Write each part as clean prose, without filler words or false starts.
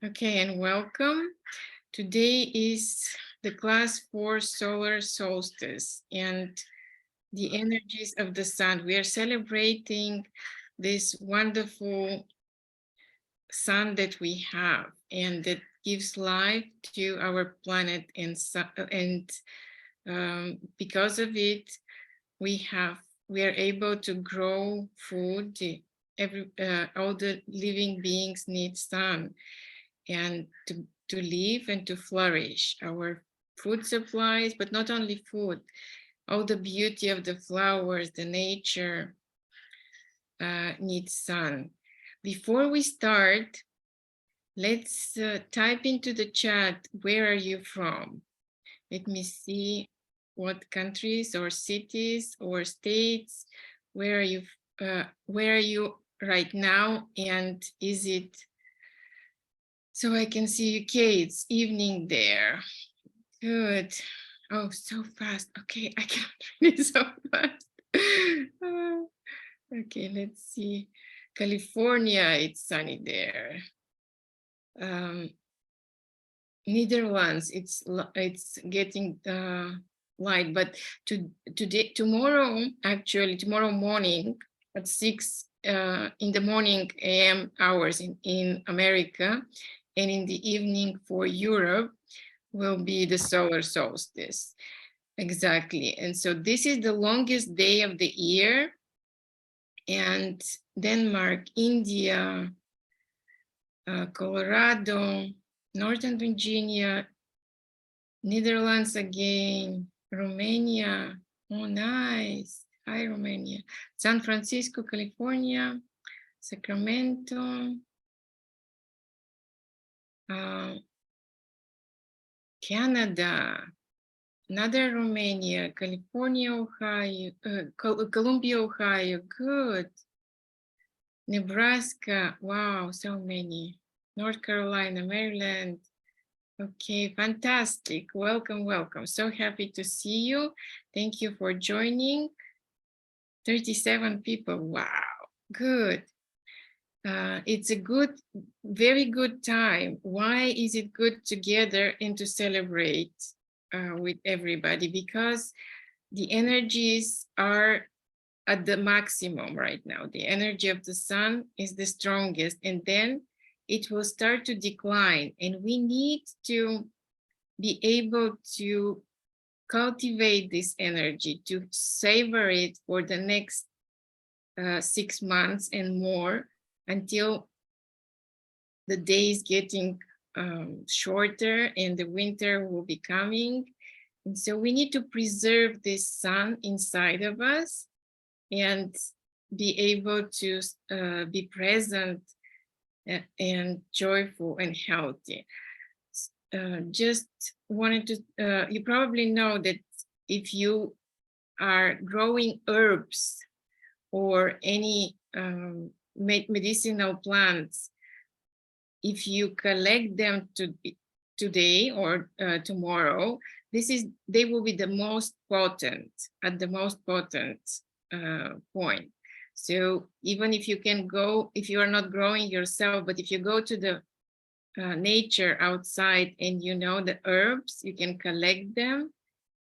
Okay, and welcome. Today is the class for Solar Solstice and the energies of the sun. We are celebrating this wonderful sun that we have and that gives life to our planet, and because of it, we are able to grow food. All the living beings need sun and to live and to flourish. Our food supplies, but not only food, all the beauty of the flowers, the nature needs sun. Before we start, let's type into the chat, where are you from? Let me see what countries or cities or states, where are you right now, and is it, so I can see UK, it's evening there. Good. Oh, so fast. Okay, I can't read it so fast. Okay, let's see. California, it's sunny there. Netherlands, it's getting light, but tomorrow morning at 6 in the morning AM hours in America, and in the evening for Europe will be the solar solstice. Exactly. And so this is the longest day of the year. And Denmark, India, Colorado, Northern Virginia, Netherlands again, Romania. Oh, nice. Hi, Romania. San Francisco, California, Sacramento, Canada, another Romania, California, Ohio, Columbia, Ohio, good. Nebraska, wow, so many. North Carolina, Maryland. Okay, fantastic. Welcome, welcome. So happy to see you. Thank you for joining. 37 people, wow, good. It's a very good time. Why is it good to gather and to celebrate with everybody? Because the energies are at the maximum right now. The energy of the sun is the strongest, and then it will start to decline. And we need to be able to cultivate this energy, to savor it for the next 6 months and more, until the day is getting shorter and the winter will be coming. And so we need to preserve this sun inside of us and be able to be present and joyful and healthy. Just wanted to, you probably know that if you are growing herbs or any medicinal plants, if you collect them today or tomorrow, they will be the most potent, at the most potent point. So even if you can go, if you are not growing yourself, but if you go to the nature outside and you know the herbs, you can collect them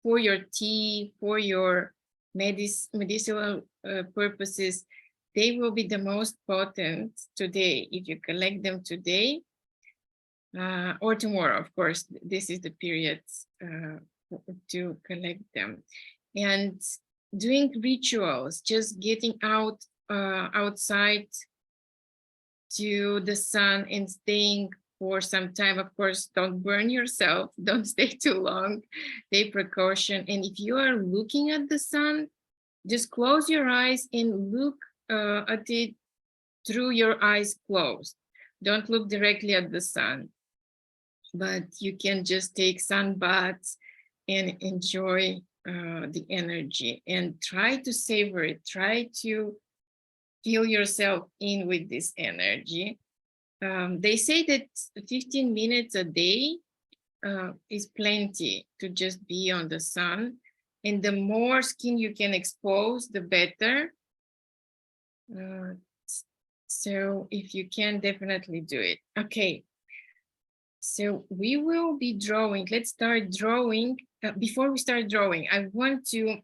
for your tea, for your medicinal purposes. They will be the most potent today if you collect them today or tomorrow. Of course, this is the period to collect them. And doing rituals, just getting out outside to the sun and staying for some time. Of course, don't burn yourself, don't stay too long, take precaution. And if you are looking at the sun, just close your eyes and look at it through your eyes closed. Don't look directly at the sun, but you can just take sun baths and enjoy the energy and try to savor it. Try to feel yourself in with this energy. They say that 15 minutes a day is plenty to just be on the sun. And the more skin you can expose, the better. So if you can, definitely do it. Okay, So we will be drawing. Let's start drawing. Before we start drawing, I want to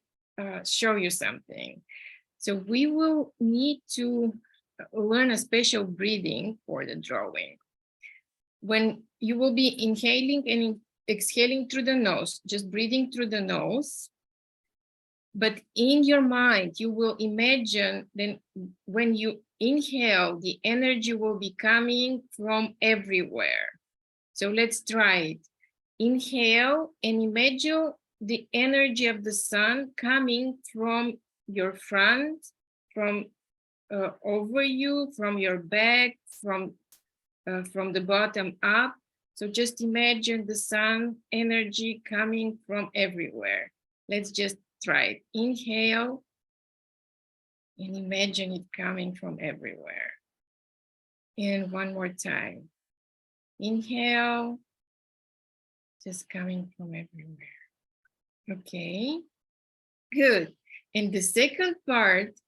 show you something. So we will need to learn a special breathing for the drawing. When you will be inhaling and exhaling through the nose, just breathing through the nose. But in your mind, you will imagine then when you inhale, the energy will be coming from everywhere. So let's try it. Inhale and imagine the energy of the sun coming from your front, from over you, from your back, from the bottom up. So just imagine the sun energy coming from everywhere. Let's just try it. Inhale and imagine it coming from everywhere. And one more time. Inhale, just coming from everywhere. Okay, good. And the second part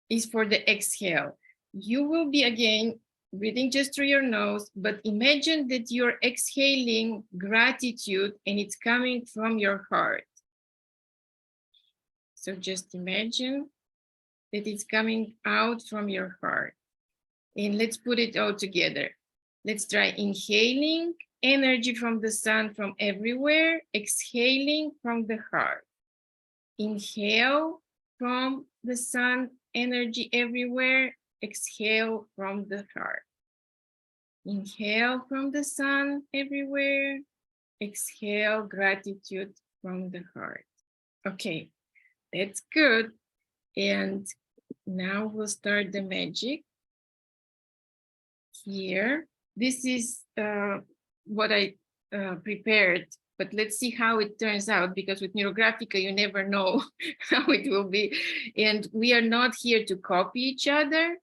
is for the exhale. You will be again breathing just through your nose, but imagine that you're exhaling gratitude and it's coming from your heart. So just imagine that it's coming out from your heart. And let's put it all together. Let's try inhaling energy from the sun from everywhere, exhaling from the heart. Inhale from the sun, energy everywhere, exhale from the heart. Inhale from the sun everywhere, exhale gratitude from the heart. Okay, that's good. And now we'll start the magic here. This is what I prepared, but let's see how it turns out, because with Neurographica, you never know how it will be. And we are not here to copy each other.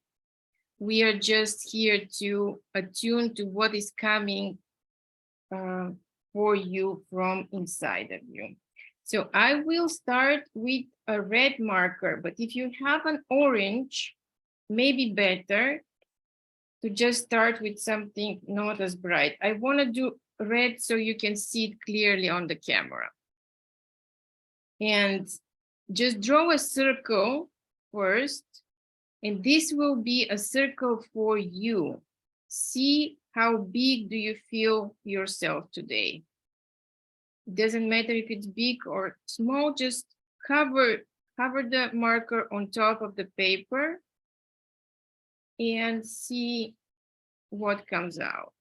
We are just here to attune to what is coming for you from inside of you. So I will start with a red marker, but if you have an orange, maybe better to just start with something not as bright. I want to do red so you can see it clearly on the camera. And just draw a circle first, and this will be a circle for you. See how big do you feel yourself today. It doesn't matter if it's big or small, just cover the marker on top of the paper and see what comes out.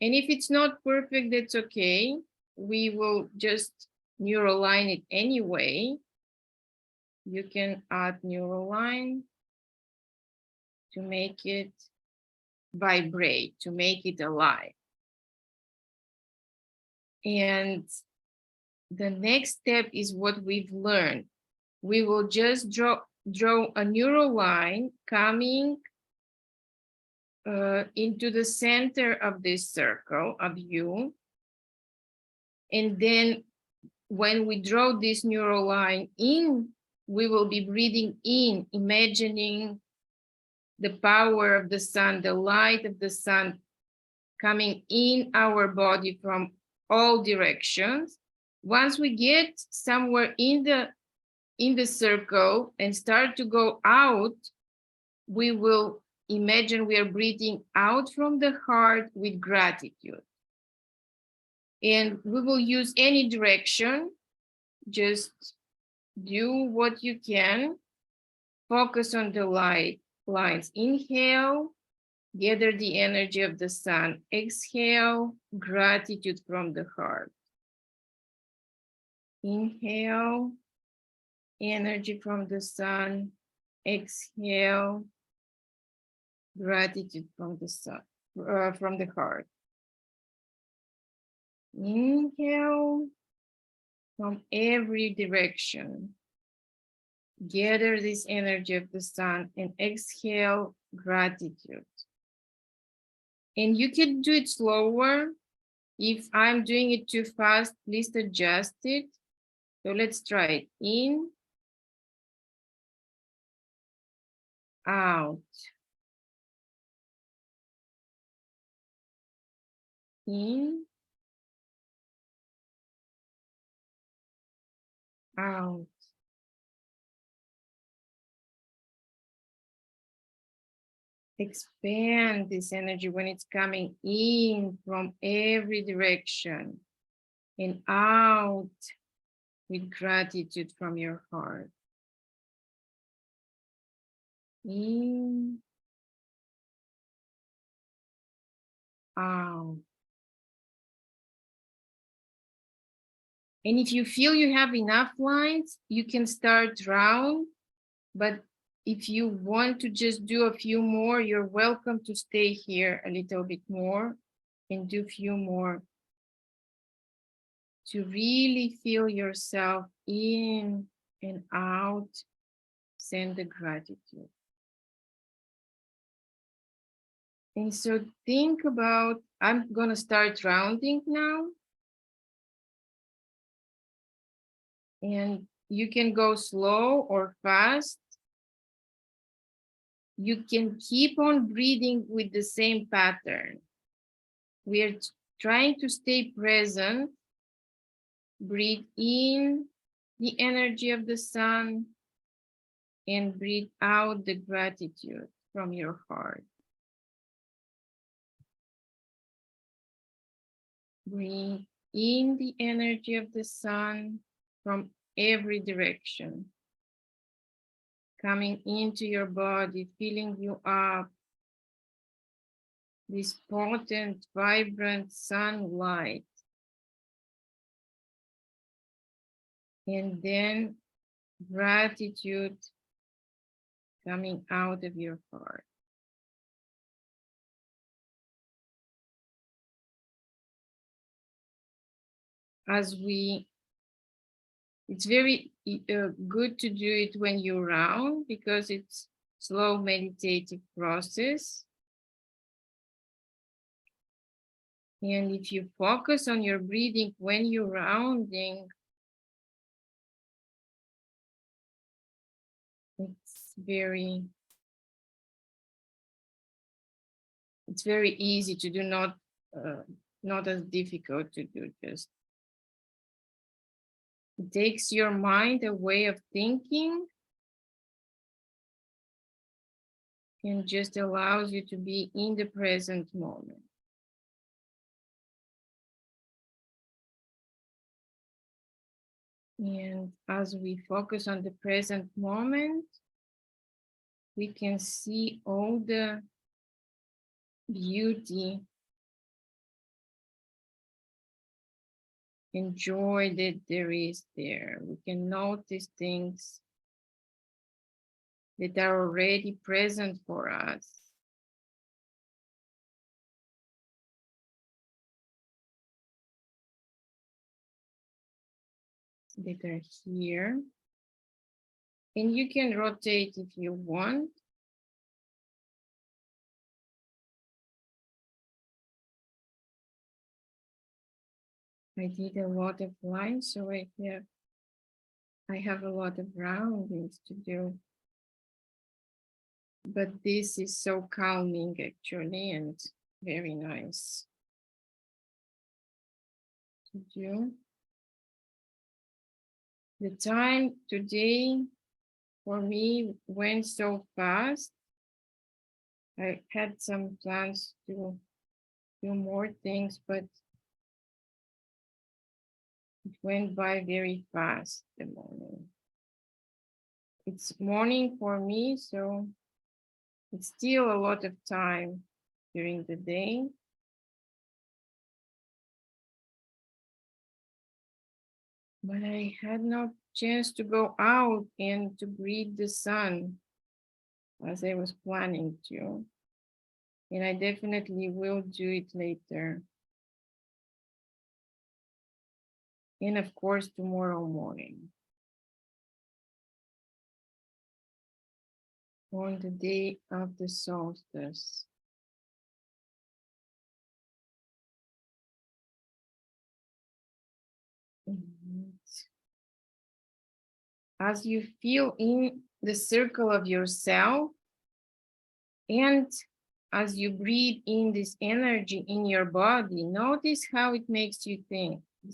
And if it's not perfect, that's okay. We will just neuroline it anyway. You can add neuroline to make it vibrate, to make it alive. And the next step is what we've learned. We will just draw a neuroline coming into the center of this circle of you. And then when we draw this neuroline in, we will be breathing in, imagining the power of the sun, the light of the sun coming in our body from all directions. Once we get somewhere in the circle and start to go out, we will imagine we are breathing out from the heart with gratitude. And we will use any direction. Just do what you can. Focus on the light lines. Inhale, gather the energy of the sun. Exhale, gratitude from the heart. Inhale, energy from the sun. Exhale, gratitude from the sun, from the heart. Inhale from every direction. Gather this energy of the sun and exhale gratitude. And you can do it slower. If I'm doing it too fast, please adjust it. So let's try it. In, out. In, out. Expand this energy when it's coming in from every direction and out with gratitude from your heart. In, out. And if you feel you have enough lines, you can start round, but if you want to just do a few more, you're welcome to stay here a little bit more and do a few more to really feel yourself in and out. Send the gratitude. And so think about, I'm going to start rounding now. And you can go slow or fast. You can keep on breathing with the same pattern. We're trying to stay present. Breathe in the energy of the sun and breathe out the gratitude from your heart. Breathe in the energy of the sun from every direction, coming into your body, filling you up. This potent, vibrant sunlight. And then gratitude coming out of your heart. It's very good to do it when you round because it's slow meditative process. And if you focus on your breathing when you're rounding, it's very easy to do, not as difficult to do. Just it takes your mind a way of thinking and just allows you to be in the present moment. And as we focus on the present moment, we can see all the beauty and joy that there is there. We can notice things that are already present for us. That are here. And you can rotate if you want. I did a lot of lines, so I have a lot of roundings to do. But this is so calming actually and very nice to do. The time today for me went so fast. I had some plans to do more things, but it went by very fast, the morning. It's morning for me, so it's still a lot of time during the day. But I had no chance to go out and to breathe the sun as I was planning to. And I definitely will do it later. And of course, tomorrow morning. On the day of the solstice. As you feel in the circle of yourself and as you breathe in this energy in your body, notice how it makes you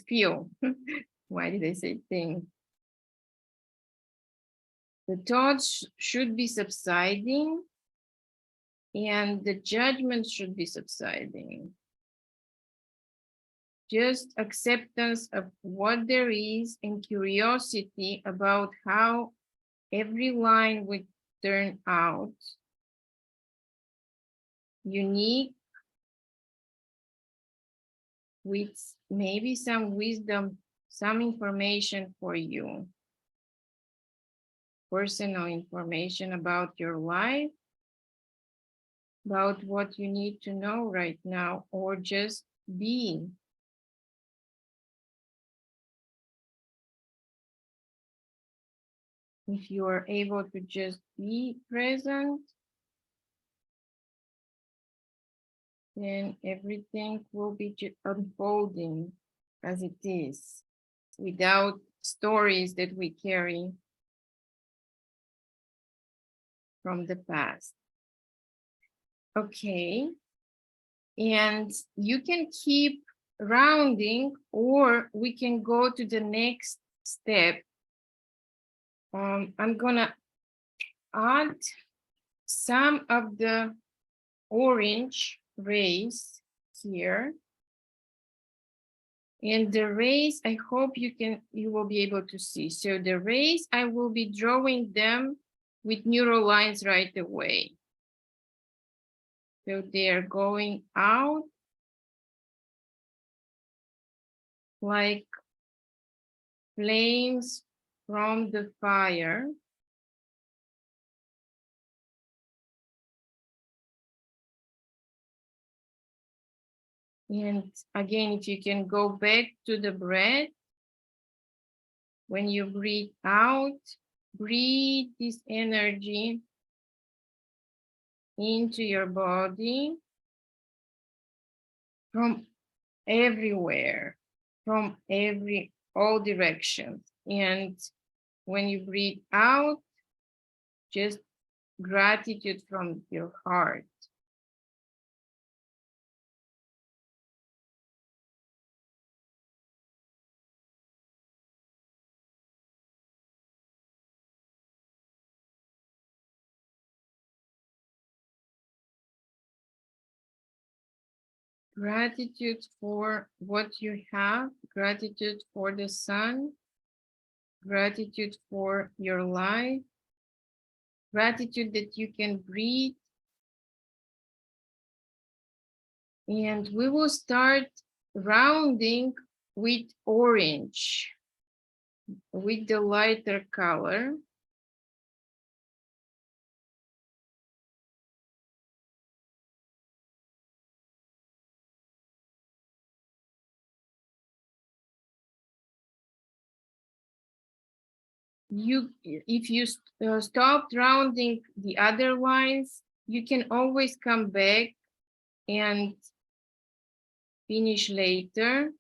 feel. Why did I say think? The thoughts should be subsiding and the judgment should be subsiding. Just acceptance of what there is and curiosity about how every line would turn out unique, with maybe some wisdom, some information for you, personal information about your life, about what you need to know right now, or just be. If you are able to just be present, then everything will be unfolding as it is, without stories that we carry from the past. Okay, and you can keep rounding, or we can go to the next step. I'm gonna add some of the orange rays here. And the rays, I hope you will be able to see. So the rays, I will be drawing them with neural lines right away. So they are going out like flames from the fire. And again, if you can go back to the breath, when you breathe out, breathe this energy into your body from everywhere, from all directions. And when you breathe out, just gratitude from your heart. Gratitude for what you have, gratitude for the sun, gratitude for your life, gratitude that you can breathe. And we will start rounding with orange, with the lighter color. If you stopped rounding the other lines, you can always come back and finish later.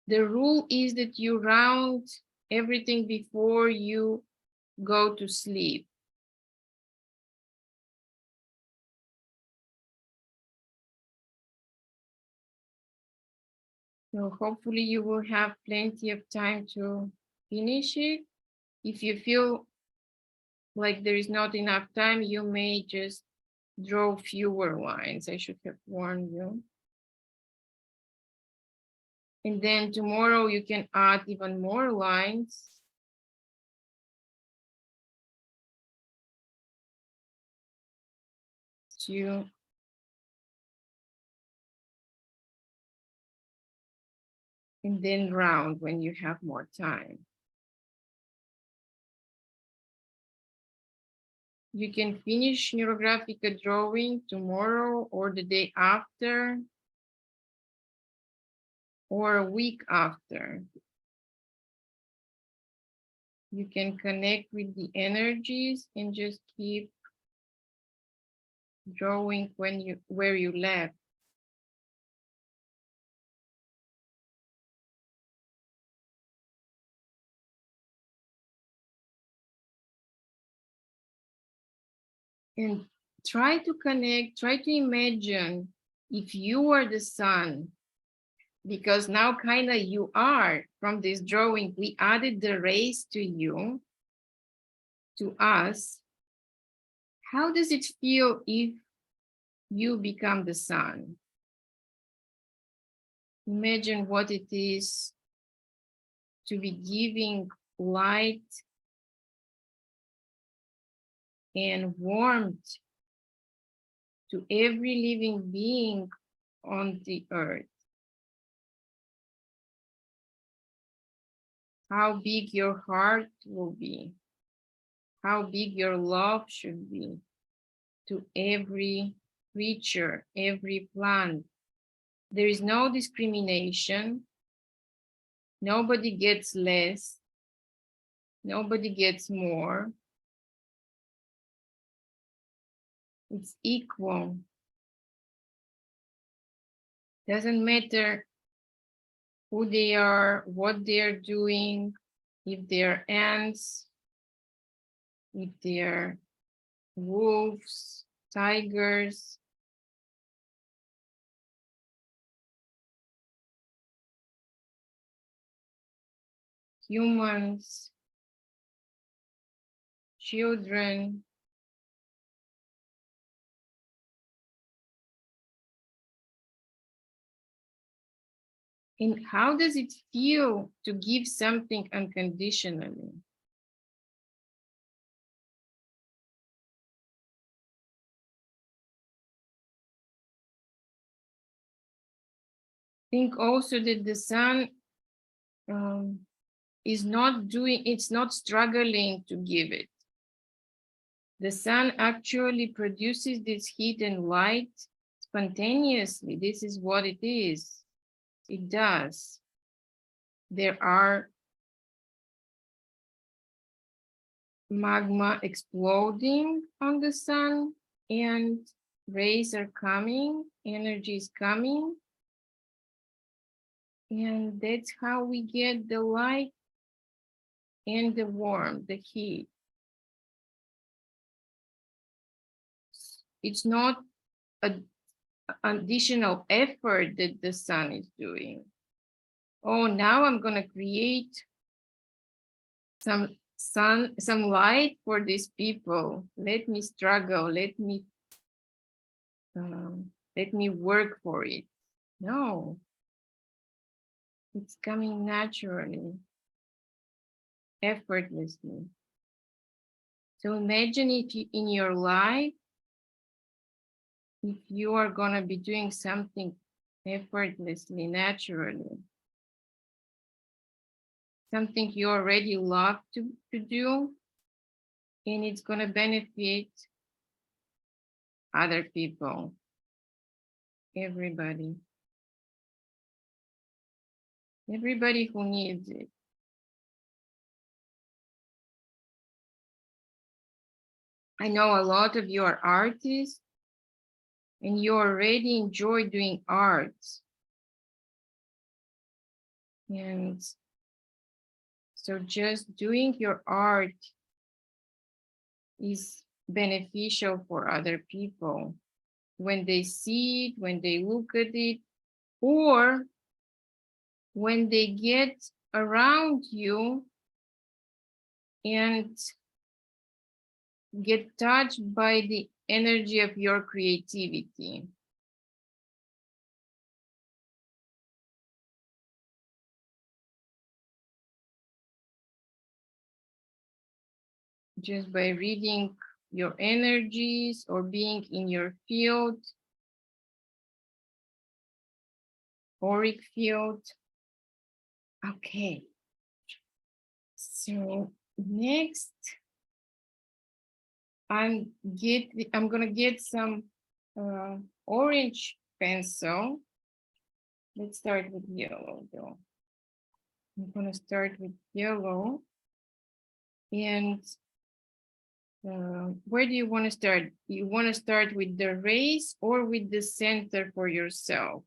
The rule is that you round everything before you go to sleep. So hopefully you will have plenty of time to finish it. If you feel like there is not enough time, you may just draw fewer lines. I should have warned you. And then tomorrow you can add even more lines. And then round when you have more time. You can finish Neurographica drawing tomorrow or the day after or a week after. You can connect with the energies and just keep drawing where you left. And try to connect, try to imagine if you were the sun, because now kind of you are. From this drawing, we added the rays to you, to us. How does it feel if you become the sun? Imagine what it is to be giving light and warmth to every living being on the earth. How big your heart will be, how big your love should be to every creature, every plant. There is no discrimination. Nobody gets less. Nobody gets more. It's equal. Doesn't matter who they are, what they're doing, if they're ants, if they're wolves, tigers. Humans, children. And how does it feel to give something unconditionally? Think also that the sun is not doing, it's not struggling to give it. The sun actually produces this heat and light spontaneously. This is what it is. It does. There are magma exploding on the sun and rays are coming, energy is coming. And that's how we get the light and the warmth, the heat. It's not an additional effort that the sun is doing. Oh, now I'm going to create some light for these people. Let me struggle. Let me work for it. No, it's coming naturally, effortlessly. So imagine if you, in your life, if you are going to be doing something effortlessly, naturally, something you already love to do, and it's going to benefit other people, everybody who needs it. I know a lot of you are artists and you already enjoy doing art. And so just doing your art is beneficial for other people when they see it, when they look at it, or when they get around you and get touched by the energy of your creativity. Just by reading your energies or being in your field, auric field. Okay. So next, I'm gonna get some orange pencil. Let's start with yellow though. I'm gonna start with yellow. And where do you want to start? You want to start with the rays or with the center for yourself?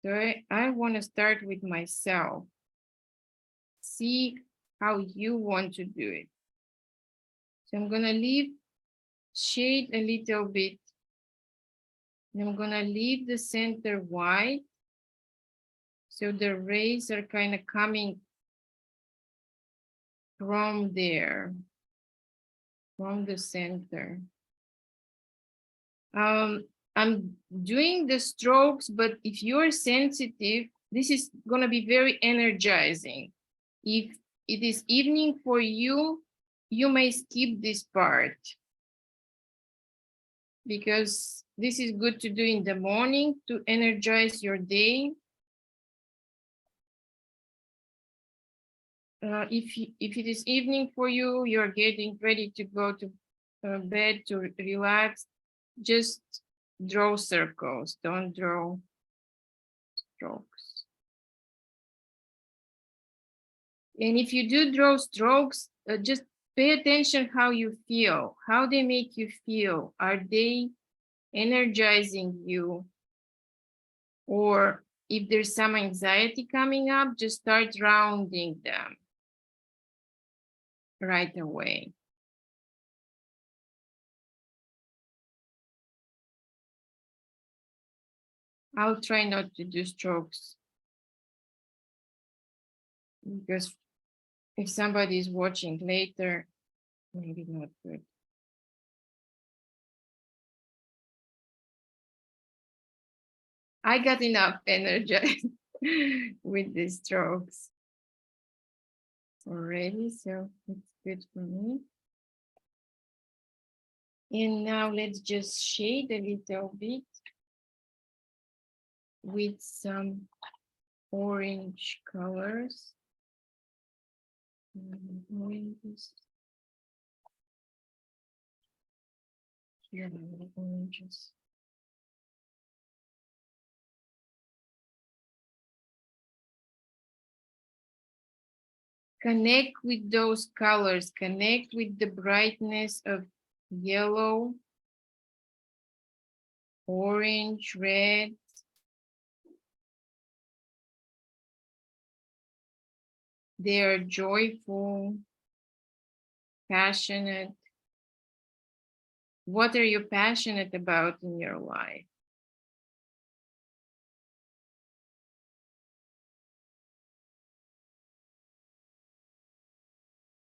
So I want to start with myself. See how you want to do it. So I'm going to leave shade a little bit. And I'm gonna leave the center white. So the rays are kind of coming from there, from the center. I'm doing the strokes, but if you're sensitive, this is gonna be very energizing. If it is evening for you, you may skip this part because this is good to do in the morning to energize your day. If it is evening for you, you're getting ready to go to bed to relax, just draw circles, don't draw strokes. And if you do draw strokes, just pay attention how you feel, how they make you feel. Are they energizing you? Or if there's some anxiety coming up, just start rounding them right away. I'll try not to do strokes because if somebody is watching later, maybe not good. I got enough energy with the strokes already, so it's good for me. And now let's just shade a little bit with some orange colors. Oranges. Here are the oranges. Connect with those colors, connect with the brightness of yellow, orange, red. They are joyful, passionate. What are you passionate about in your life?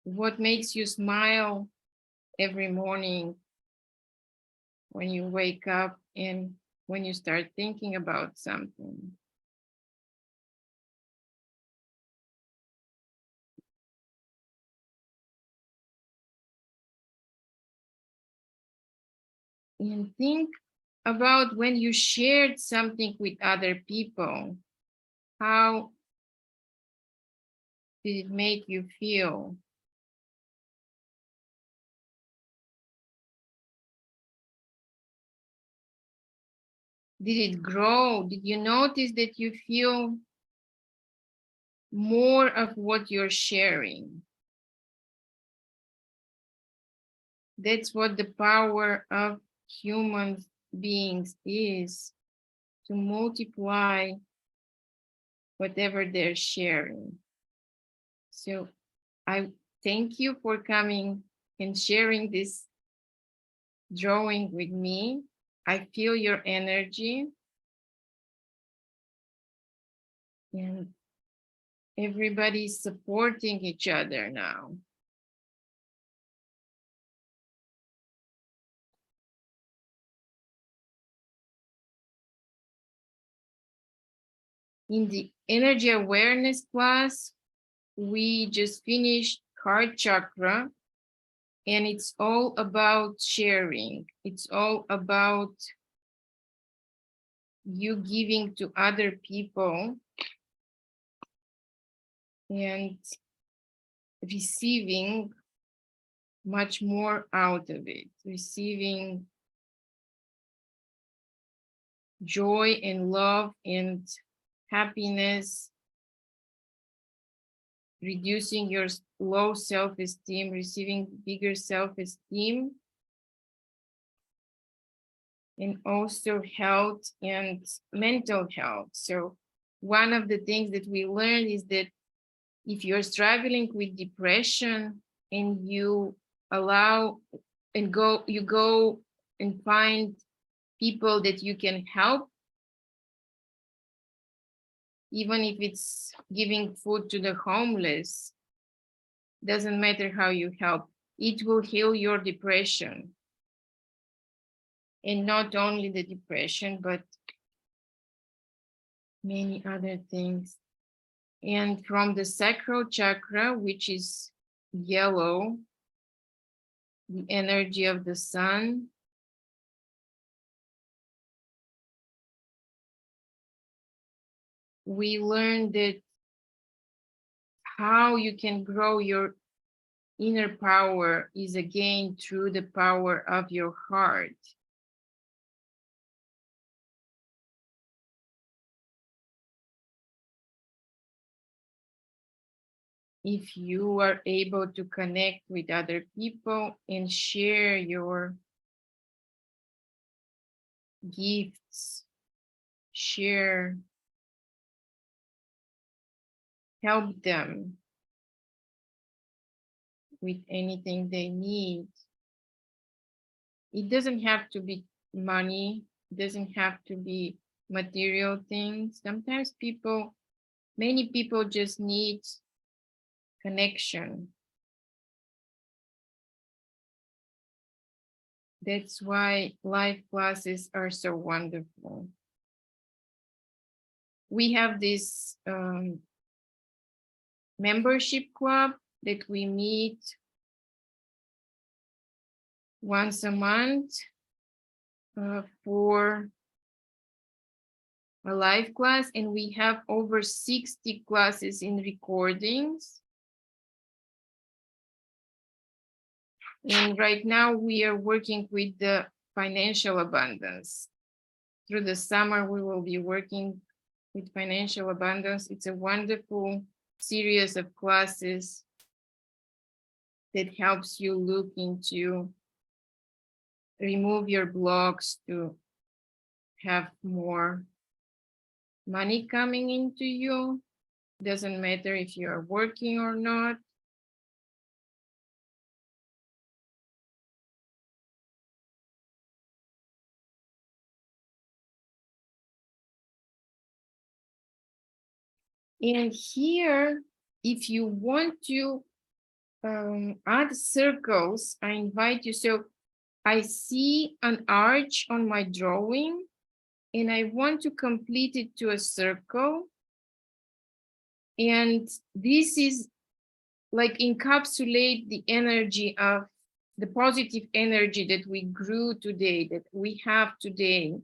What makes you smile every morning when you wake up and when you start thinking about something? And think about when you shared something with other people. How did it make you feel? Did it grow? Did you notice that you feel more of what you're sharing? That's what the power of human beings is, to multiply whatever they're sharing. So I thank you for coming and sharing this drawing with me. I feel your energy. And everybody's supporting each other now. In the energy awareness class, we just finished heart chakra, and it's all about sharing. It's all about you giving to other people and receiving much more out of it, receiving joy and love and happiness, reducing your low self-esteem, receiving bigger self-esteem, and also health and mental health. So one of the things that we learned is that if you're struggling with depression and you allow and you go and find people that you can help, even if it's giving food to the homeless. Doesn't matter how you help, it will heal your depression. And not only the depression, but many other things. And from the sacral chakra, which is yellow, the energy of the sun, we learned that how you can grow your inner power is again through the power of your heart. If you are able to connect with other people and share your gifts, help them with anything they need. It doesn't have to be money, it doesn't have to be material things. Sometimes many people just need connection. That's why live classes are so wonderful. We have this membership club that we meet once a month for a live class, and we have over 60 classes in recordings. And right now we are working with the financial abundance. Through the summer, we will be working with financial abundance. It's a wonderful series of classes that helps you look into, remove your blocks to have more money coming into you. Doesn't matter if you are working or not. And here, if you want to add circles, I invite you. So I see an arch on my drawing and I want to complete it to a circle. And this is like encapsulate the energy of the positive energy that we grew today, that we have today,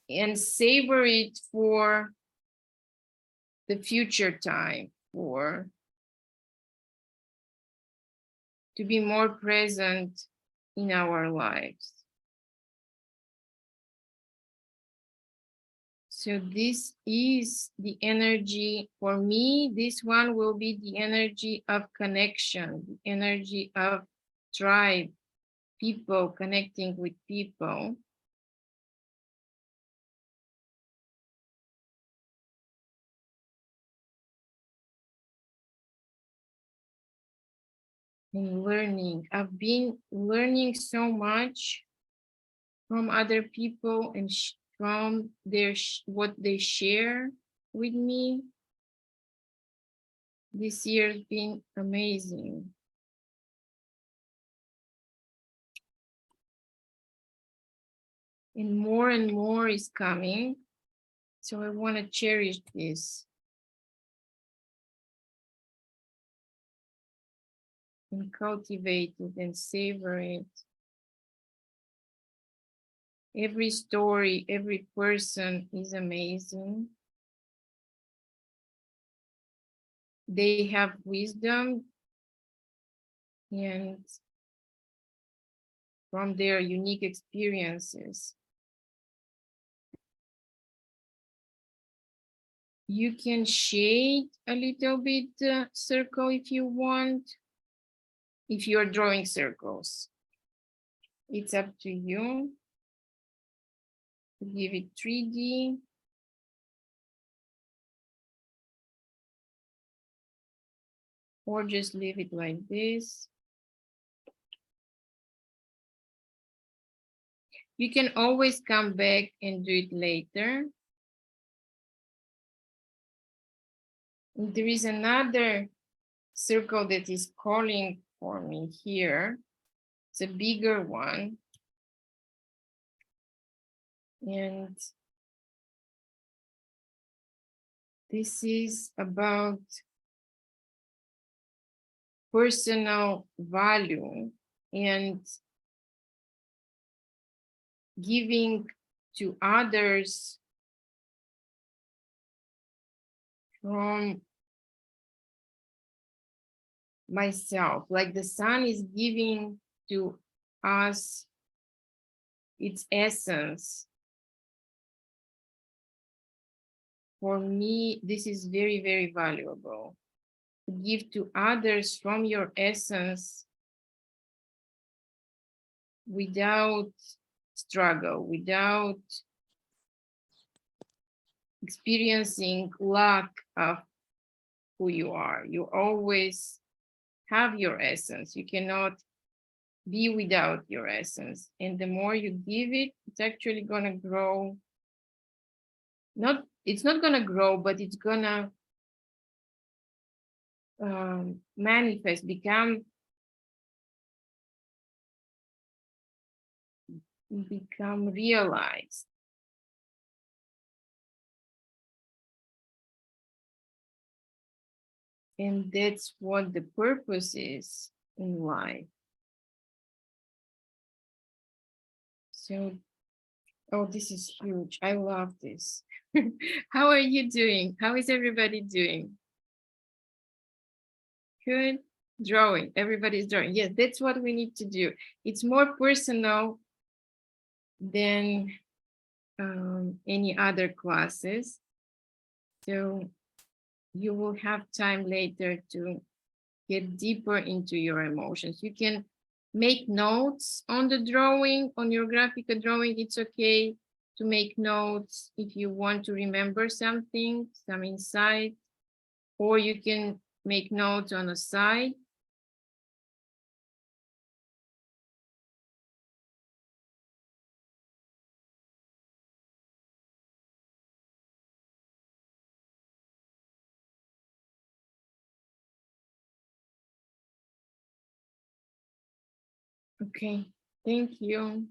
and savor it for the future time, for to be more present in our lives. So this is the energy, for me, this one will be the energy of connection, the energy of tribe, people connecting with people. And learning. I've been learning so much from other people and from what they share with me. This year has been amazing. And more is coming. So I want to cherish this. And cultivate it and savor it. Every story, every person is amazing. They have wisdom and from their unique experiences. You can shade a little bit the circle if you want, if you're drawing circles. It's up to you to give it 3D. Or just leave it like this. You can always come back and do it later. And there is another circle that is calling for me here. It's a bigger one. And this is about personal value and giving to others from myself, like the sun is giving to us its essence. For me, this is very, very valuable. To give to others from your essence without struggle, without experiencing lack of who you are. You always have your essence. You cannot be without your essence. And the more you give it, it's actually gonna grow. It's not gonna grow, but it's gonna manifest, become realized. And that's what the purpose is in life. So, oh, this is huge. I love this. How are you doing? How is everybody doing? Good. Drawing. Everybody's drawing. Yes, that's what we need to do. It's more personal than any other classes. So you will have time later to get deeper into your emotions. You can make notes on the drawing, on your graphical drawing. It's okay to make notes if you want to remember something, some insight, or you can make notes on the side. Okay, thank you.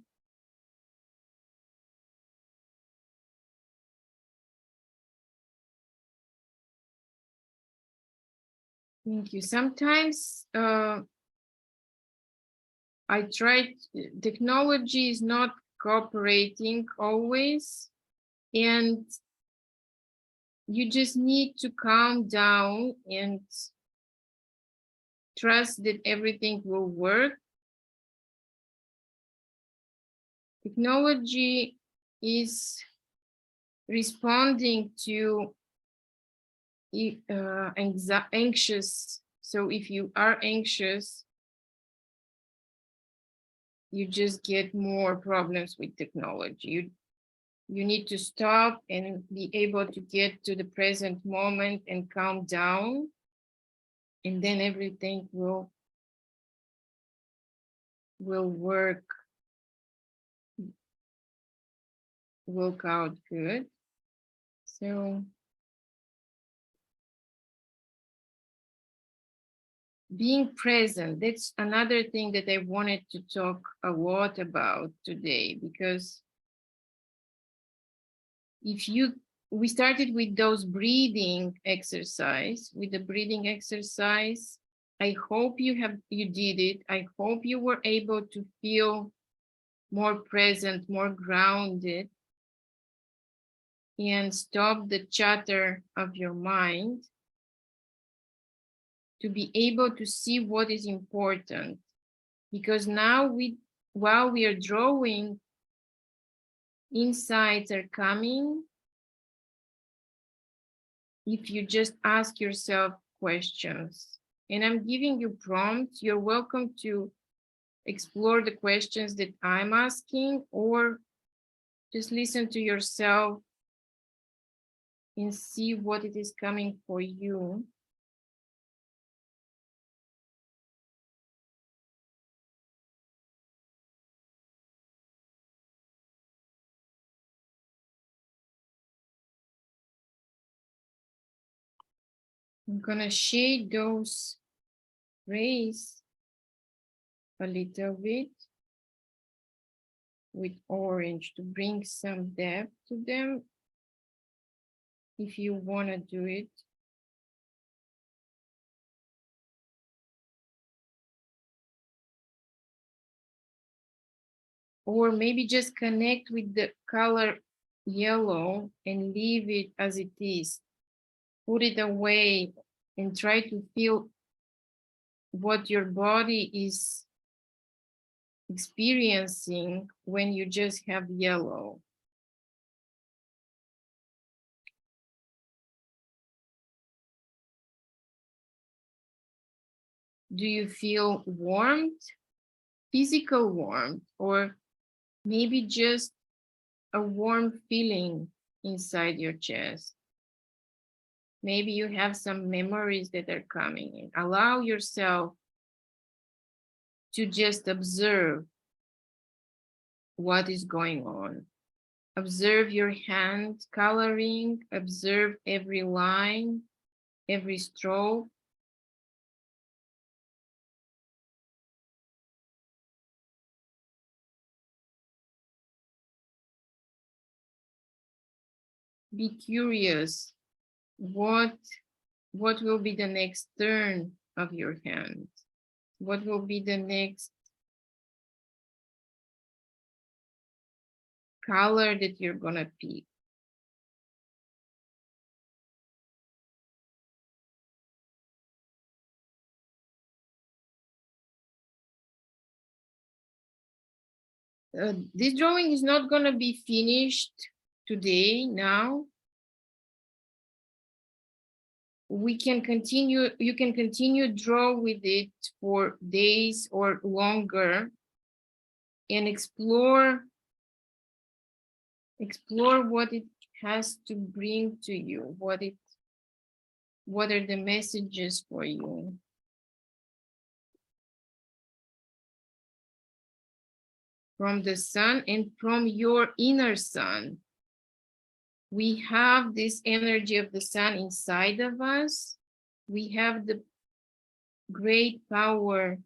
Thank you. Sometimes I tried, technology is not cooperating always, and you just need to calm down and trust that everything will work. Technology is responding to anxious. So if you are anxious, you just get more problems with technology. You need to stop and be able to get to the present moment and calm down, and then everything will work out good. So being present, that's another thing that I wanted to talk a lot about today, because we started with those breathing exercise, I hope you did it. I hope you were able to feel more present, more grounded, and stop the chatter of your mind to be able to see what is important. Because now while we are drawing, insights are coming. If you just ask yourself questions, and I'm giving you prompts, you're welcome to explore the questions that I'm asking, or just listen to yourself and see what it is coming for you. I'm gonna shade those rays a little bit with orange to bring some depth to them if you want to do it. Or maybe just connect with the color yellow and leave it as it is. Put it away and try to feel what your body is experiencing when you just have yellow. Do you feel warmth, physical warmth, or maybe just a warm feeling inside your chest? Maybe you have some memories that are coming in. Allow yourself to just observe what is going on. Observe your hand coloring, observe every line, every stroke. Be curious, what will be the next turn of your hand? What will be the next color that you're gonna pick? This drawing is not gonna be finished today, now. We can continue, you can continue draw with it for days or longer and explore what it has to bring to you, what are the messages for you. From the sun and from your inner sun. We have this energy of the sun inside of us. We have the great power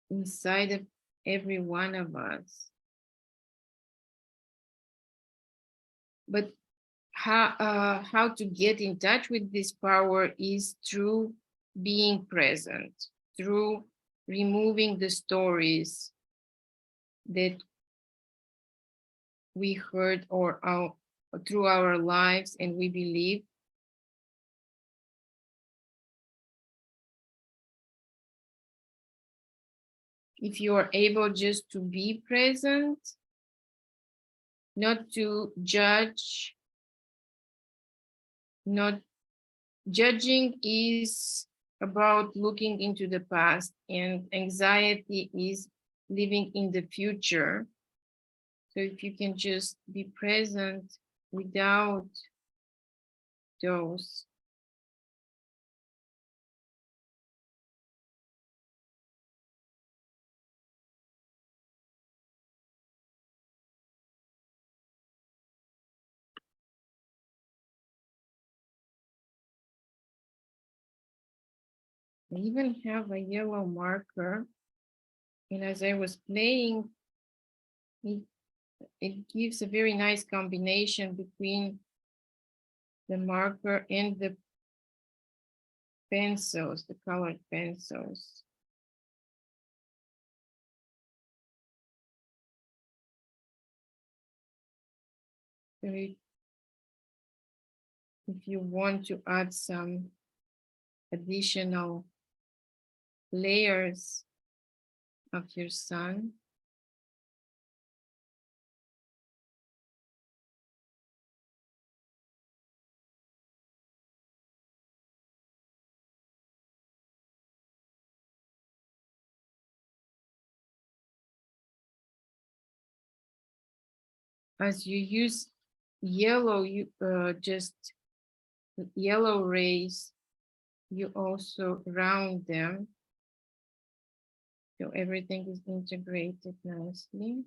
inside of every one of us. But how to get in touch with this power is through being present, through removing the stories that we heard or through our lives and we believe. If you are able just to be present, not to judge, not judging is about looking into the past, and anxiety is living in the future. So if you can just be present without those. I even have a yellow marker, and as I was playing, it gives a very nice combination between the marker and the pencils, the colored pencils. So if you want to add some additional layers of your sun, as you use yellow, you just yellow rays, you also round them, so everything is integrated nicely.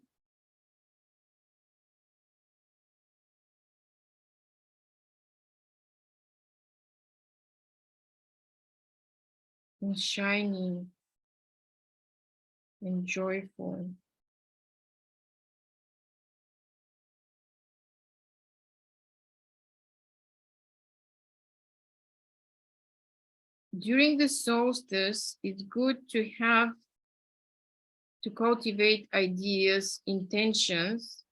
and shining and joyful. During the solstice, it's good to cultivate ideas, intentions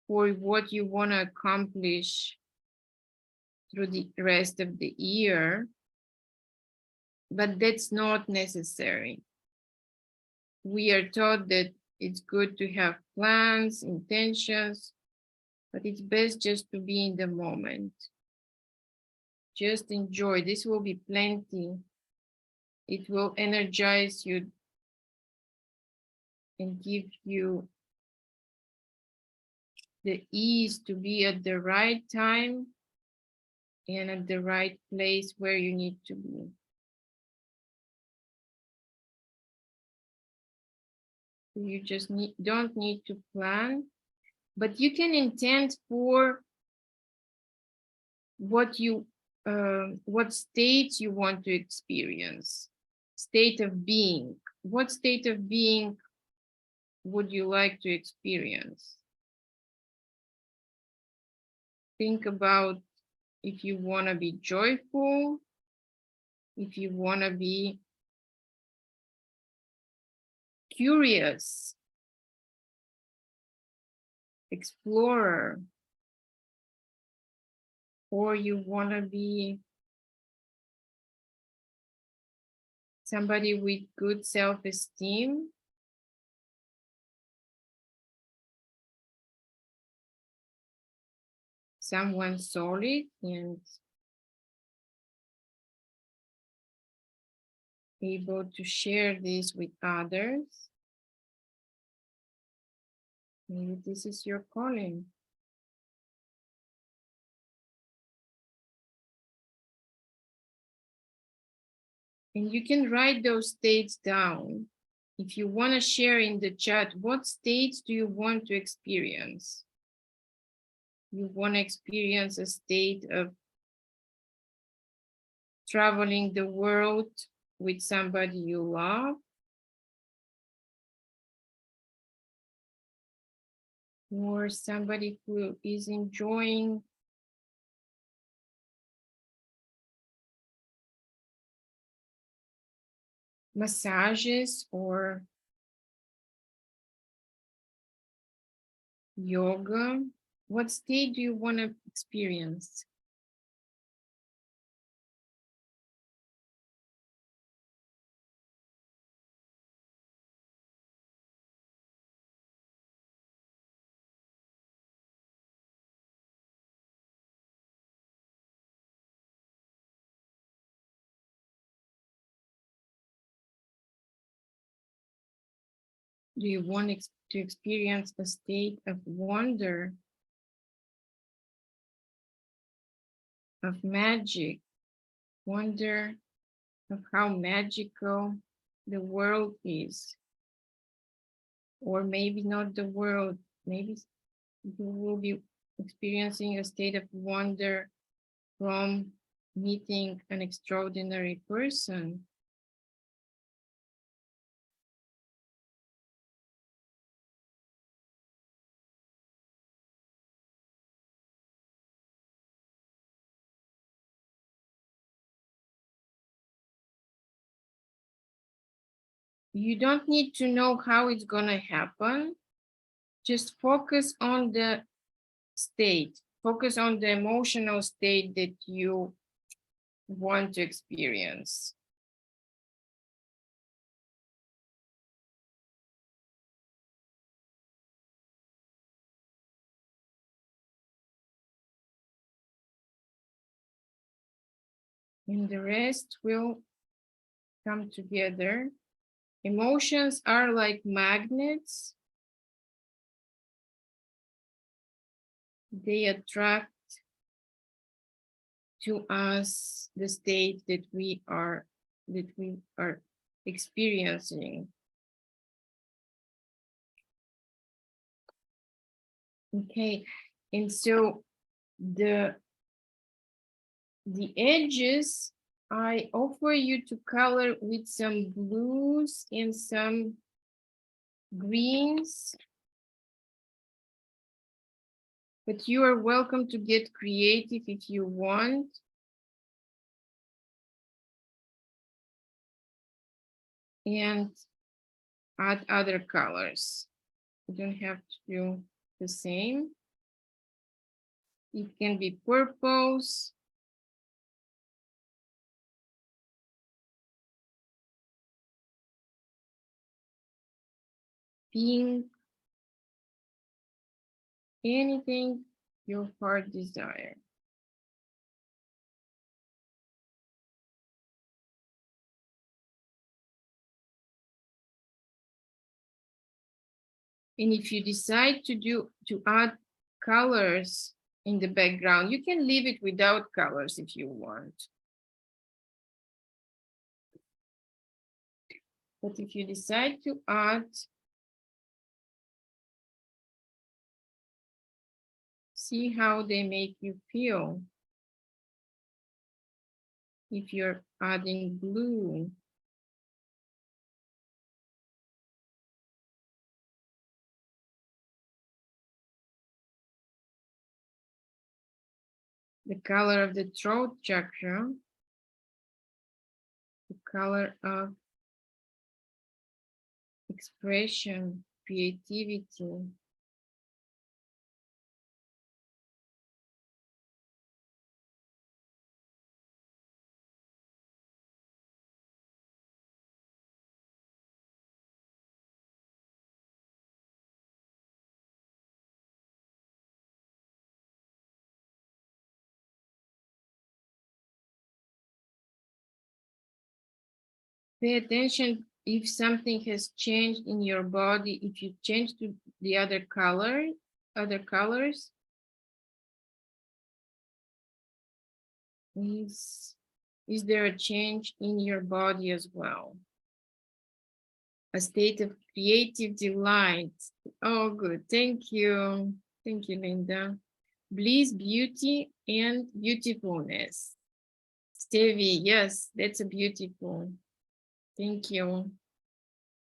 for what you want to accomplish through the rest of the year, but that's not necessary. We are taught that it's good to have plans, intentions, but it's best just to be in the moment. Just enjoy. This will be plenty. It will energize you and give you the ease to be at the right time and at the right place where you need to be. You just don't need to plan, but you can intend for what state you want to experience. State of being. What state of being would you like to experience? Think about if you want to be joyful, if you want to be curious, explorer, or you want to be somebody with good self-esteem, someone solid and able to share this with others. Maybe this is your calling. And you can write those states down. If you want to share in the chat, what states do you want to experience? You want to experience a state of traveling the world with somebody you love, or somebody who is enjoying massages or yoga. What state do you want to experience? Do you want to experience a state of wonder, of magic, wonder of how magical the world is? Or maybe not the world, maybe you will be experiencing a state of wonder from meeting an extraordinary person. You don't need to know how it's going to happen. Just focus on the state. Focus on the emotional state that you want to experience. And the rest will come together. Emotions are like magnets. They attract to us the state that we are experiencing. Okay, and so the edges I offer you to color with some blues and some greens, but you are welcome to get creative if you want. And add other colors. You don't have to do the same. It can be purples, pink, anything your heart desires. And if you decide to add colors in the background, you can leave it without colors if you want. But if you decide to add, see how they make you feel. If you're adding blue, the color of the throat chakra, the color of expression, creativity. Pay attention if something has changed in your body. If you change to the other colors, is there a change in your body as well? A state of creative delight. Oh, good. Thank you. Thank you, Linda. Bliss, beauty, and beautifulness. Stevie, yes, that's a beautiful. Thank you.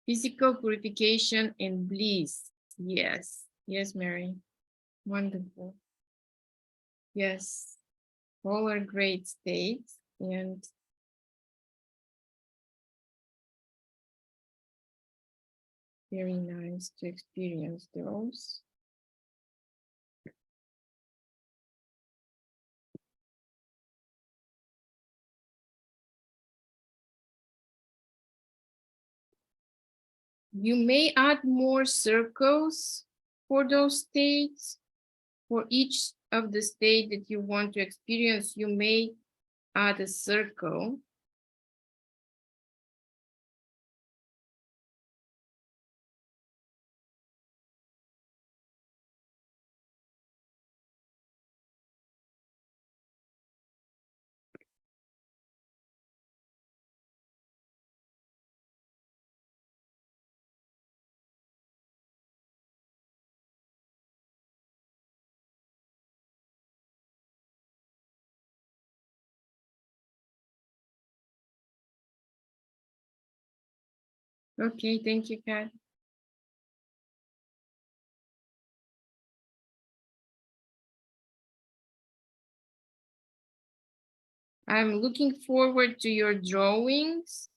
Physical purification and bliss. Yes. Yes, Mary. Wonderful. Yes. All are great states and very nice to experience those. You may add more circles for those states. For each of the state that you want to experience, you may add a circle. Okay, thank you, Kat. I'm looking forward to your drawings.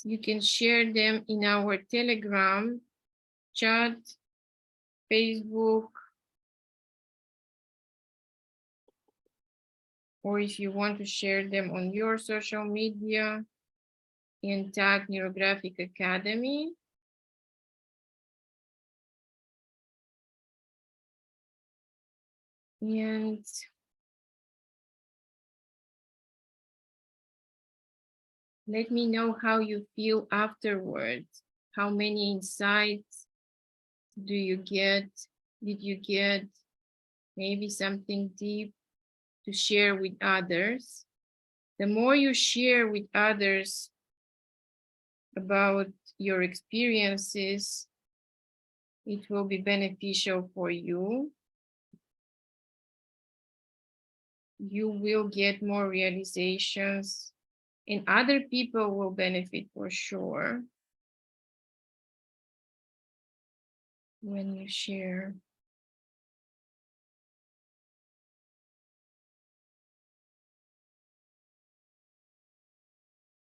You can share them in our Telegram chat, Facebook, or if you want to share them on your social media and tag NeuroGraphicAcademy. And let me know how you feel afterwards. How many insights do you get? Did you get maybe something deep to share with others? The more you share with others about your experiences, it will be beneficial for you. You will get more realizations and other people will benefit for sure when you share.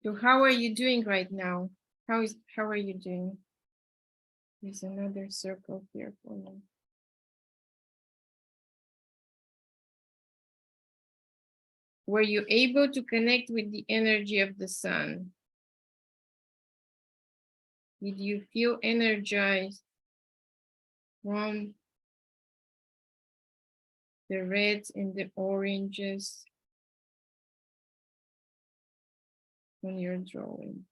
So how are you doing right now? How are you doing? There's another circle here for you. Were you able to connect with the energy of the sun? Did you feel energized from the reds and the oranges when you're drawing?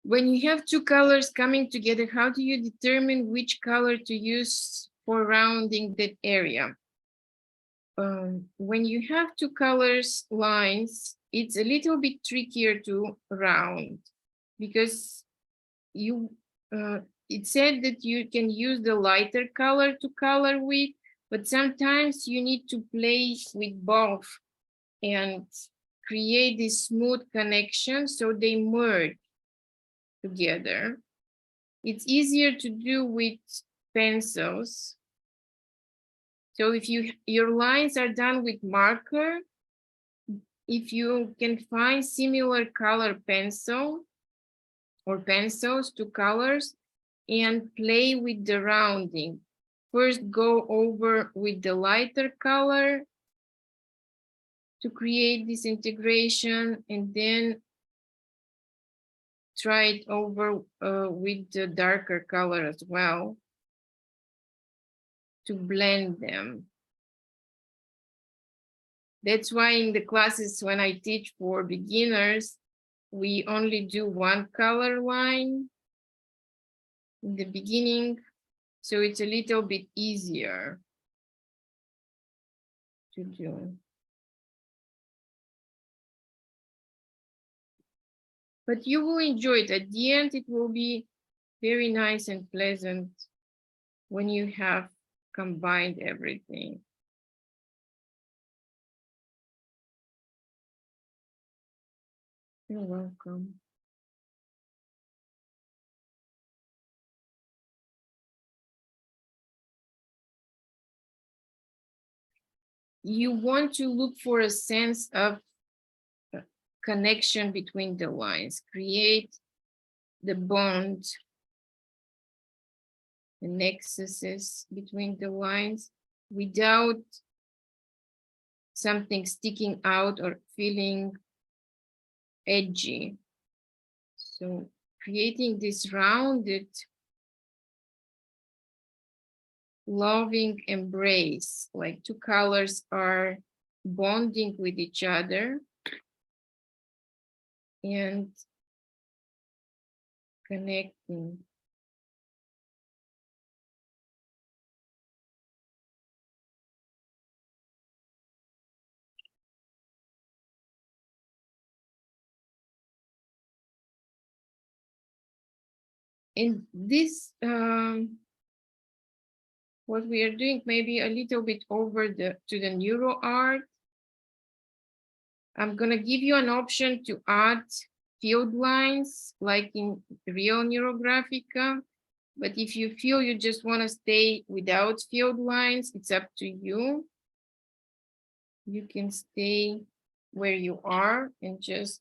When you have two colors coming together, how do you determine which color to use for rounding that area? When you have two colors lines, it's a little bit trickier to round because you it said that you can use the lighter color to color with, but sometimes you need to play with both and create this smooth connection so they merge together. It's easier to do with pencils. So if your lines are done with marker, if you can find similar color pencil or pencils to colors and play with the rounding. First go over with the lighter color to create this integration, and then try it over with the darker color as well to blend them. That's why in the classes when I teach for beginners, we only do one color line in the beginning, so it's a little bit easier to do. But you will enjoy it. At the end, it will be very nice and pleasant when you have combined everything. You're welcome. You want to look for a sense of connection between the lines, create the bond, the nexuses between the lines without something sticking out or feeling edgy. So creating this rounded, loving embrace, like two colors are bonding with each other and connecting. And this, what we are doing maybe a little bit over to the Neuroart. I'm gonna give you an option to add field lines like in real Neurographica. But if you feel you just want to stay without field lines, it's up to you. You can stay where you are and just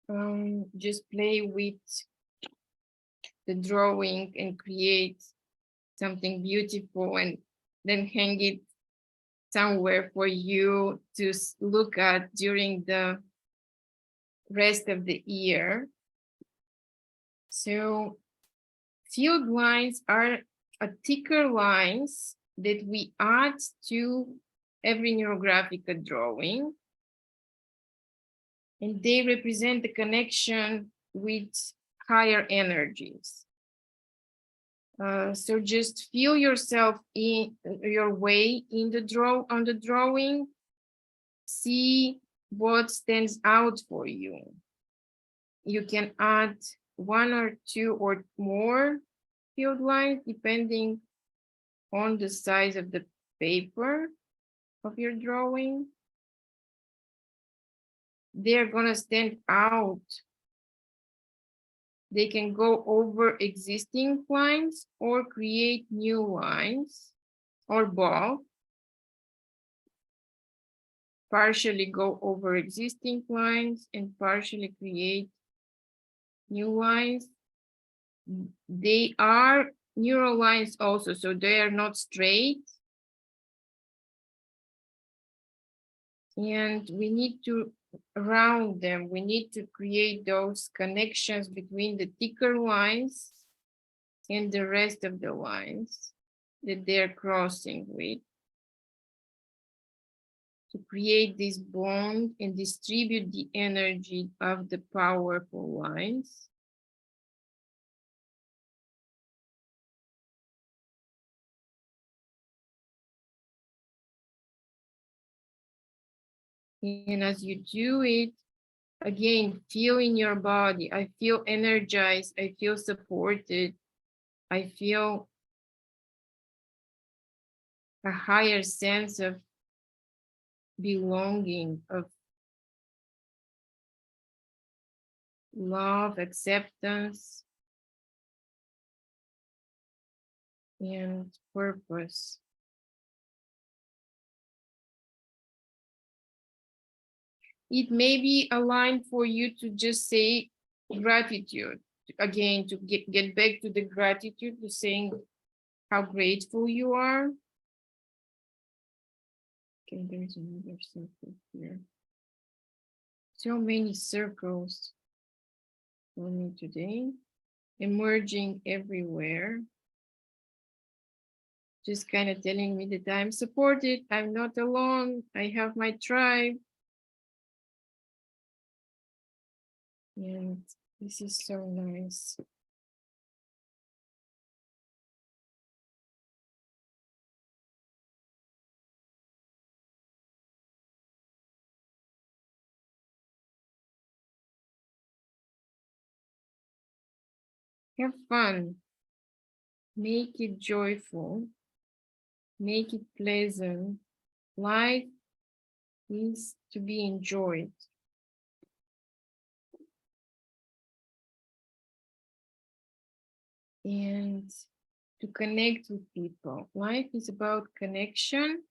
play with the drawing and create something beautiful and then hang it somewhere for you to look at during the rest of the year. So field lines are thicker lines that we add to every Neurographica drawing. And they represent the connection with higher energies. So just feel yourself in your way in the on the drawing. See what stands out for you. You can add 1 or 2 or more field lines depending on the size of the paper of your drawing. They're gonna stand out. They can go over existing lines or create new lines, or both. Partially go over existing lines and partially create new lines. They are neural lines also, so they are not straight. And we need to round them. We need to create those connections between the thicker lines and the rest of the lines that they're crossing with, to create this bond and distribute the energy of the powerful lines. And as you do it, again, feel in your body. I feel energized. I feel supported. I feel a higher sense of belonging, of love, acceptance, and purpose. It may be a line for you to just say gratitude. Again, to get back to the gratitude, to saying how grateful you are. Okay, there's another circle here. So many circles for me today, emerging everywhere. Just kind of telling me that I'm supported, I'm not alone, I have my tribe. And this is so nice. Have fun. Make it joyful. Make it pleasant. Life is to be enjoyed. And to connect with people. Life is about connection.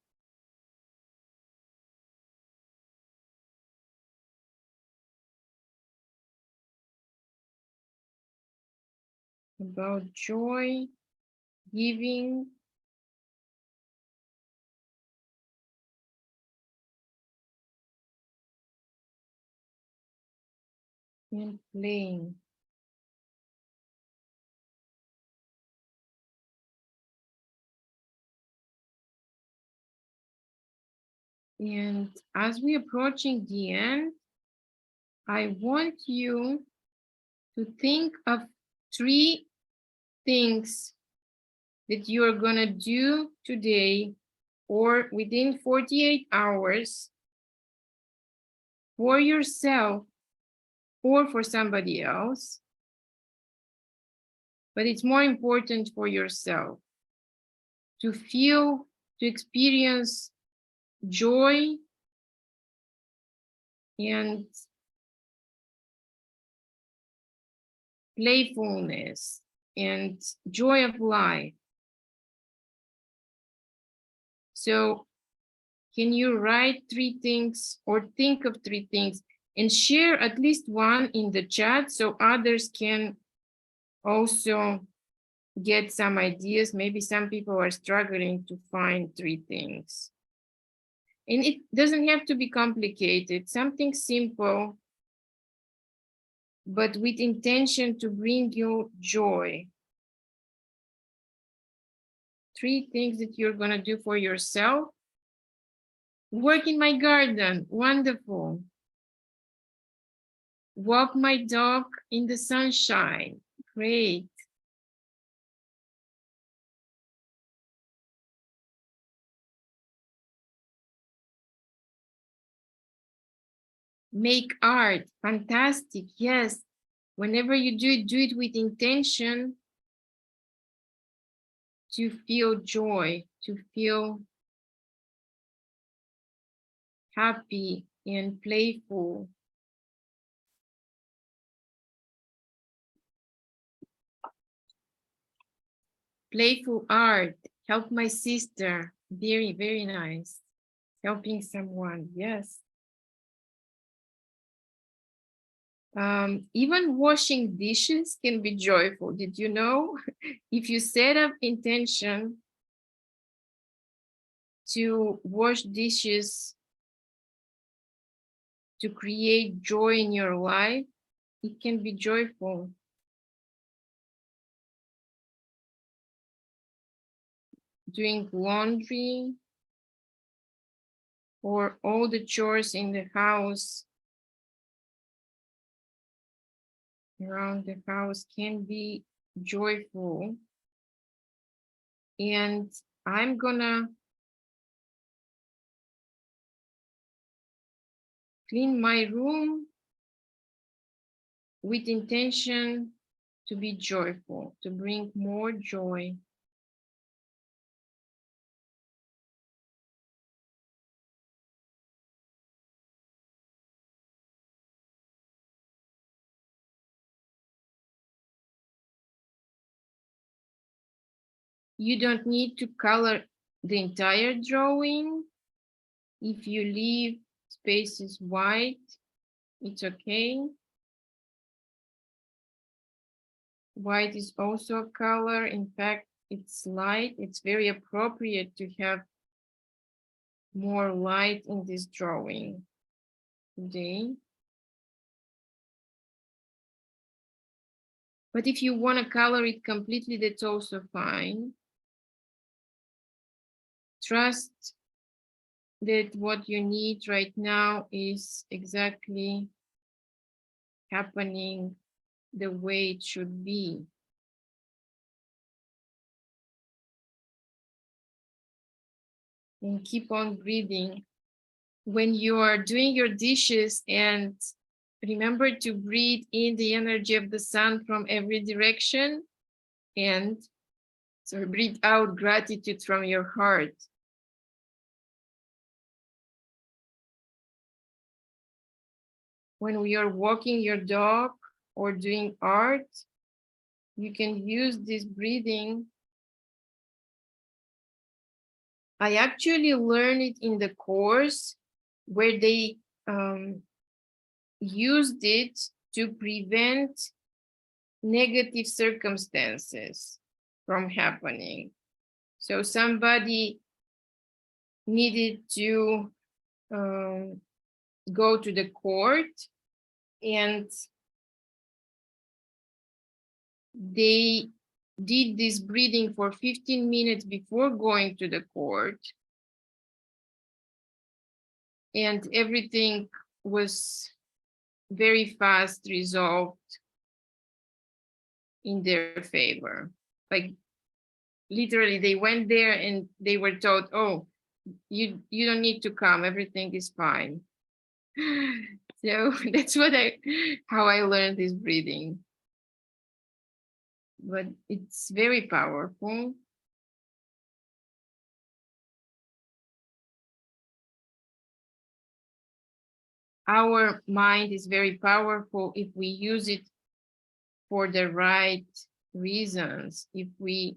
About joy, giving, and playing. And as we're approaching the end, I want you to think of 3 things that you are going to do today or within 48 hours for yourself or for somebody else. But it's more important for yourself to feel, to experience joy and playfulness and joy of life. So can you write 3 things or think of 3 things and share at least one in the chat so others can also get some ideas? Maybe some people are struggling to find 3 things. And it doesn't have to be complicated, something simple, but with intention to bring you joy. 3 things that you're going to do for yourself. Work in my garden, wonderful. Walk my dog in the sunshine, great. Make art, fantastic, yes. Whenever you do it with intention to feel joy, to feel happy and playful. Playful art, help my sister, very, very nice. Helping someone, yes. Even washing dishes can be joyful. Did you know? If you set up intention to wash dishes to create joy in your life, it can be joyful. Doing laundry or all the chores in the house, around the house, can be joyful. And I'm gonna clean my room with intention to be joyful, to bring more joy. You don't need to color the entire drawing. If you leave spaces white, it's okay. White is also a color. In fact, it's light. It's very appropriate to have more light in this drawing today. But if you want to color it completely, that's also fine. Trust that what you need right now is exactly happening the way it should be. And keep on breathing. When you are doing your dishes, and remember to breathe in the energy of the sun from every direction, and so breathe out gratitude from your heart. When we are walking your dog or doing art, you can use this breathing. I actually learned it in the course where they used it to prevent negative circumstances from happening. So somebody needed to go to the court, and they did this breathing for 15 minutes before going to the court, and everything was very fast resolved in their favor. Like literally they went there and they were told, oh, you don't need to come, everything is fine. So that's how I learned this breathing. But it's very powerful. Our mind is very powerful if we use it for the right reasons. If we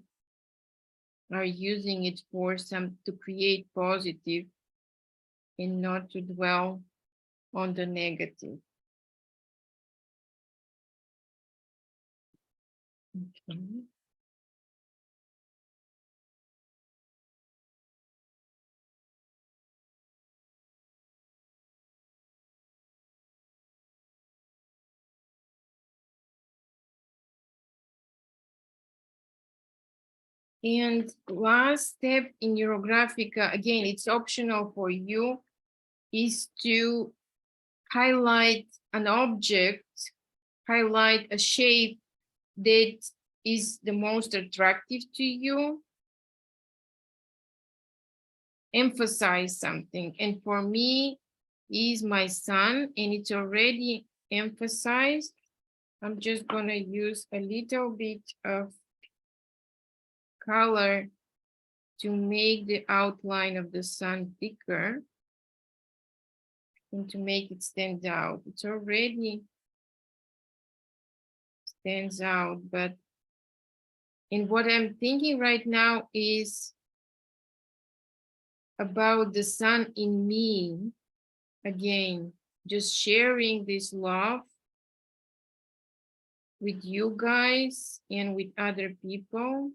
are using it for to create positive and not to dwell on the negative. Okay. And last step in Neurographica, again, it's optional for you, is to highlight an object, highlight a shape that is the most attractive to you. Emphasize something. And for me, is my sun, and it's already emphasized. I'm just gonna use a little bit of color to make the outline of the sun thicker and to make it stand out. It's already stands out, but and what I'm thinking right now is about the sun in me. Again, just sharing this love with you guys and with other people.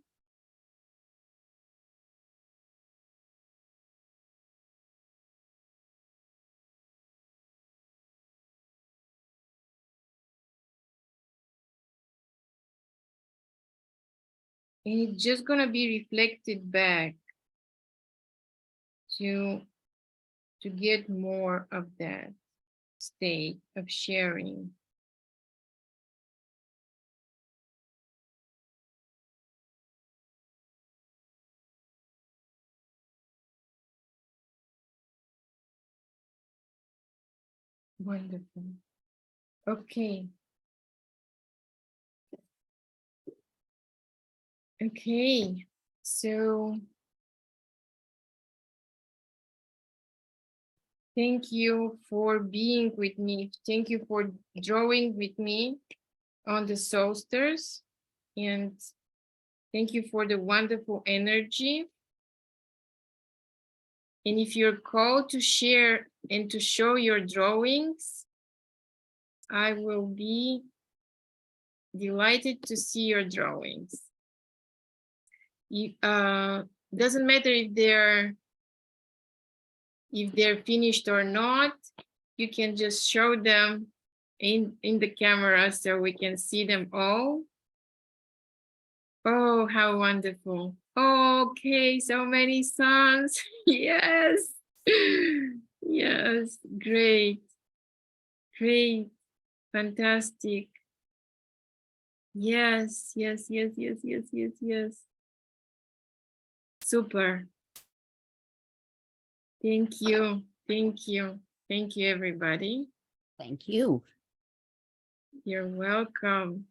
And it's just gonna be reflected back to get more of that state of sharing. Wonderful. Okay. Okay, so thank you for being with me. Thank you for drawing with me on the solstice. And thank you for the wonderful energy. And if you're called to share and to show your drawings, I will be delighted to see your drawings. Doesn't matter if they're finished or not, you can just show them in the camera so we can see them all. Oh, how wonderful. Okay, so many songs. Yes. Yes, great. Great. Fantastic. Yes, yes, yes, yes, yes, yes, yes. Super. Thank you. Thank you. Thank you, everybody. Thank you. You're welcome.